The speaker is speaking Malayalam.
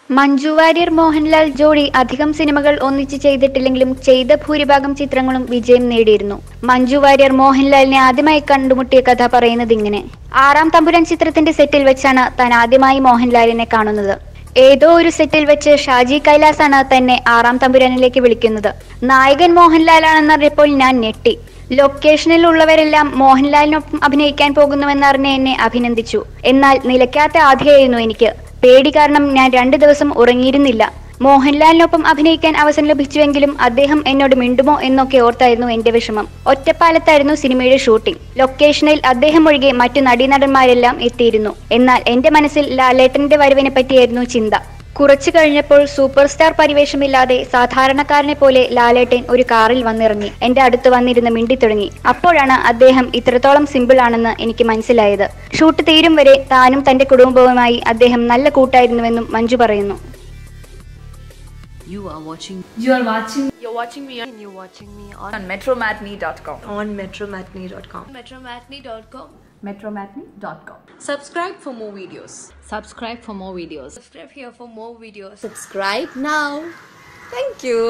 മഞ്ജു വാര്യർ മോഹൻലാൽ ജോഡി അധികം സിനിമകൾ ഒന്നിച്ച് ചെയ്തിട്ടില്ലെങ്കിലും ചെയ്ത ഭൂരിഭാഗം ചിത്രങ്ങളും വിജയം നേടിയിരുന്നു. മഞ്ജു വാര്യർ മോഹൻലാലിനെ ആദ്യമായി കണ്ടുമുട്ടിയ കഥ പറയുന്നത് ഇങ്ങനെ. ആറാം തമ്പുരാൻ ചിത്രത്തിന്റെ സെറ്റിൽ വെച്ചാണ് താൻ ആദ്യമായി മോഹൻലാലിനെ കാണുന്നത്. ഏതോ ഒരു സെറ്റിൽ വെച്ച് ഷാജി കൈലാസാണ് തന്നെ ആറാം തമ്പുരാനിലേക്ക് വിളിക്കുന്നത്. നായകൻ മോഹൻലാലാണെന്നറിഞ്ഞപ്പോൾ ഞാൻ ഞെട്ടി. ലൊക്കേഷനിൽ ഉള്ളവരെല്ലാം മോഹൻലാലിനൊപ്പം അഭിനയിക്കാൻ പോകുന്നുവെന്നറിഞ്ഞ് എന്നെ അഭിനന്ദിച്ചു. എന്നാൽ നിലയ്ക്കാത്ത ആധിയായിരുന്നു എനിക്ക്. പേടി കാരണം ഞാൻ 2 ദിവസം ഉറങ്ങിയിരുന്നില്ല. മോഹൻലാലിനൊപ്പം അഭിനയിക്കാൻ അവസരം ലഭിച്ചുവെങ്കിലും അദ്ദേഹം എന്നോട് മിണ്ടുമോ എന്നൊക്കെ ഓർത്തായിരുന്നു എന്റെ വിഷമം. ഒറ്റപ്പാലത്തായിരുന്നു സിനിമയുടെ ഷൂട്ടിംഗ്. ലൊക്കേഷനിൽ അദ്ദേഹം ഒഴികെ മറ്റു നടീനടന്മാരെല്ലാം എത്തിയിരുന്നു. എന്നാൽ എന്റെ മനസ്സിൽ ലാലേട്ടന്റെ വരവിനെ പറ്റിയായിരുന്നു ചിന്ത. കുറച്ചു കഴിഞ്ഞപ്പോൾ സൂപ്പർ സ്റ്റാർ പരിവേഷമില്ലാതെ സാധാരണക്കാരനെ പോലെ ലാലേട്ടൻ ഒരു കാറിൽ വന്നിറങ്ങി. എന്റെ അടുത്ത് വന്നിരുന്ന് മിണ്ടിത്തുടങ്ങി. അപ്പോഴാണ് അദ്ദേഹം ഇത്രത്തോളം സിമ്പിൾ ആണെന്ന് എനിക്ക് മനസ്സിലായത്. ഷൂട്ട് തീരും വരെ താനും തന്റെ കുടുംബവുമായി അദ്ദേഹം നല്ല കൂട്ടായിരുന്നുവെന്നും മഞ്ജു പറയുന്നു. You're watching me on metromatney.com. metromatney.com. Subscribe for more videos. Subscribe for more videos. Subscribe here for more videos. Subscribe now. Thank you.